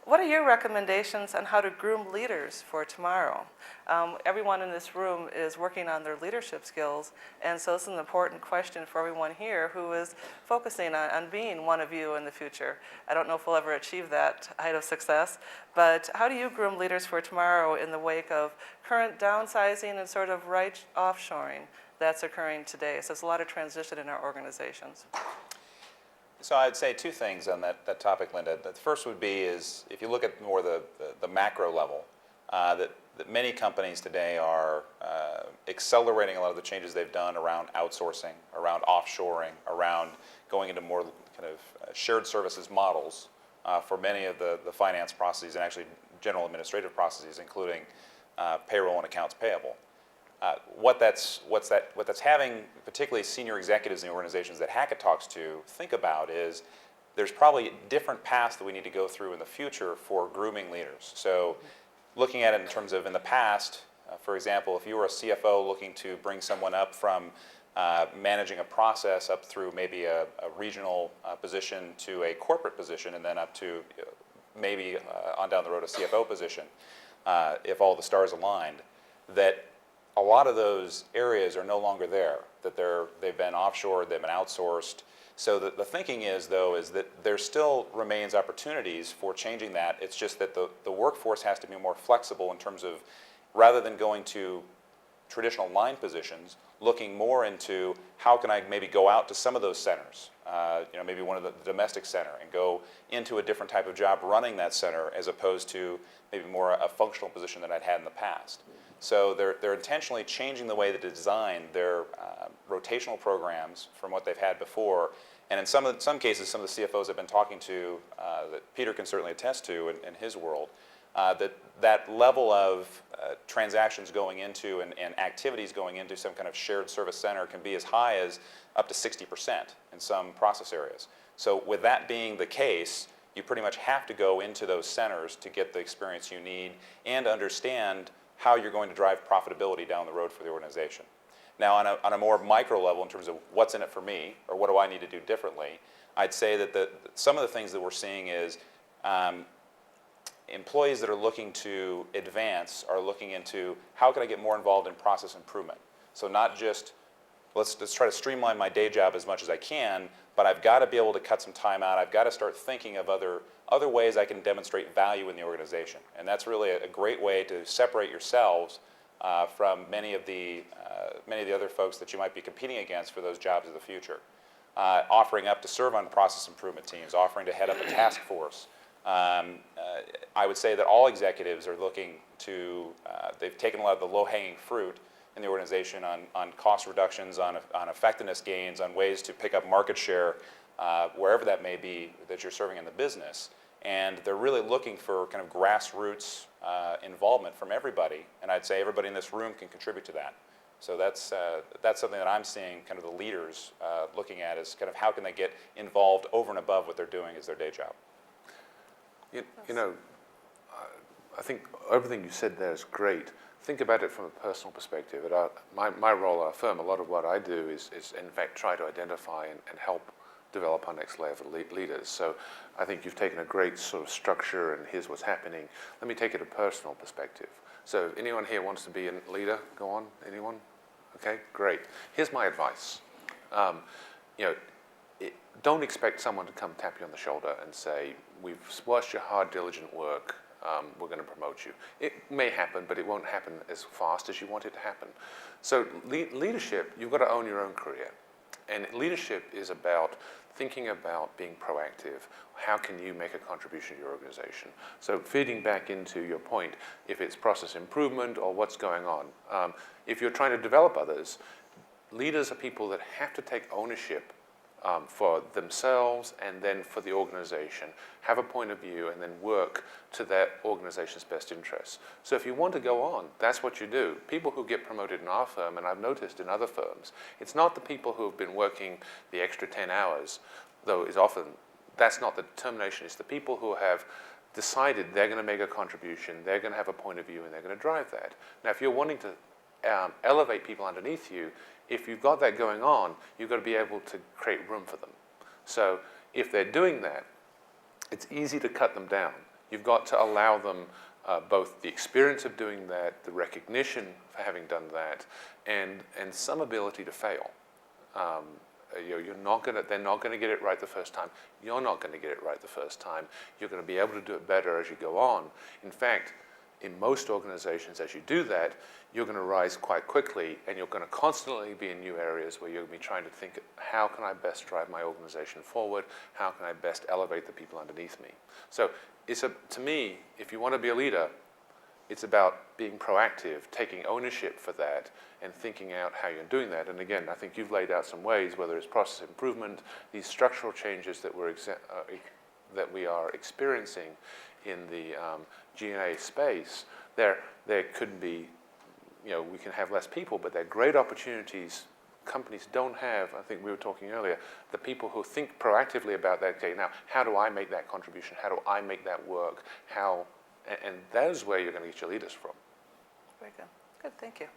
What are your recommendations on how to groom leaders for tomorrow? Everyone in this room is working on their leadership skills, and so it's an important question for everyone here who is focusing on being one of you in the future. I don't know if we'll ever achieve that height of success, but how do you groom leaders for tomorrow in the wake of current downsizing and sort of right offshoring that's occurring today? So there's a lot of transition in our organizations. So I'd say two things on that topic, Linda. The first would be is if you look at more the macro level, that many companies today are accelerating a lot of the changes they've done around outsourcing, around offshoring, around going into more kind of shared services models for many of the finance processes and actually general administrative processes, including payroll and accounts payable. What that's having, particularly senior executives in the organizations that Hackett talks to, think about is there's probably different paths that we need to go through in the future for grooming leaders. So looking at it in terms of in the past, for example, if you were a CFO looking to bring someone up from managing a process up through maybe a regional position to a corporate position and then up to maybe on down the road a CFO position, if all the stars aligned, that a lot of those areas are no longer there, that they've been offshored, they've been outsourced. So the thinking is, though, is that there still remains opportunities for changing that. It's just that the workforce has to be more flexible in terms of, rather than going to traditional line positions, looking more into how can I maybe go out to some of those centers, maybe one of the domestic center, and go into a different type of job running that center as opposed to maybe more a functional position that I'd had in the past. So they're intentionally changing the way that they design their rotational programs from what they've had before. And in some cases, some of the CFOs I've been talking to, that Peter can certainly attest to in his world, that level of transactions going into and activities going into some kind of shared service center can be as high as up to 60% in some process areas. So with that being the case, you pretty much have to go into those centers to get the experience you need and understand how you're going to drive profitability down the road for the organization. Now, on a more micro level, in terms of what's in it for me, or what do I need to do differently, I'd say that some of the things that we're seeing is employees that are looking to advance are looking into how can I get more involved in process improvement. So not just let's try to streamline my day job as much as I can, but I've got to be able to cut some time out. I've got to start thinking of other ways I can demonstrate value in the organization. And that's really a great way to separate yourselves from many of the other folks that you might be competing against for those jobs of the future. Offering up to serve on process improvement teams, offering to head up a task force. I would say that all executives are looking to, they've taken a lot of the low-hanging fruit in the organization on cost reductions, on effectiveness gains, on ways to pick up market share, wherever that may be that you're serving in the business. And they're really looking for kind of grassroots involvement from everybody. And I'd say everybody in this room can contribute to that. So that's something that I'm seeing kind of the leaders looking at is kind of how can they get involved over and above what they're doing as their day job. I think everything you said there is great. Think about it from a personal perspective. At my role at our firm, a lot of what I do is in fact try to identify and help develop our next layer of leaders. So I think you've taken a great sort of structure and here's what's happening. Let me take it a personal perspective. So if anyone here wants to be a leader, go on. Anyone? Okay, great. Here's my advice. Don't expect someone to come tap you on the shoulder and say, we've watched your hard, diligent work. We're going to promote you. It may happen, but it won't happen as fast as you want it to happen. So leadership, you've got to own your own career. And leadership is about thinking about being proactive. How can you make a contribution to your organization? So feeding back into your point, if it's process improvement or what's going on. If you're trying to develop others, leaders are people that have to take ownership for themselves and then for the organization, have a point of view and then work to that organization's best interests. So if you want to go on, that's what you do. People who get promoted in our firm, and I've noticed in other firms, it's not the people who have been working the extra 10 hours, though is often, that's not the determination, it's the people who have decided they're going to make a contribution, they're going to have a point of view and they're going to drive that. Now if you're wanting to elevate people underneath you, if you've got that going on, you've got to be able to create room for them. So if they're doing that, it's easy to cut them down. You've got to allow them both the experience of doing that, the recognition for having done that, and some ability to fail. You're not gonna, they're not going to get it right the first time. You're not going to get it right the first time. You're going to be able to do it better as you go on. In fact, in most organizations, as you do that, you're going to rise quite quickly, and you're going to constantly be in new areas where you're going to be trying to think, how can I best drive my organization forward? How can I best elevate the people underneath me? So to me, if you want to be a leader, it's about being proactive, taking ownership for that, and thinking out how you're doing that. And again, I think you've laid out some ways, whether it's process improvement, these structural changes that we are experiencing in the G&A space. There could be, we can have less people, but they're great opportunities companies don't have. I think we were talking earlier, the people who think proactively about that, okay, now how do I make that contribution? How do I make that work? And that is where you're going to get your leaders from. Very good. Good, thank you.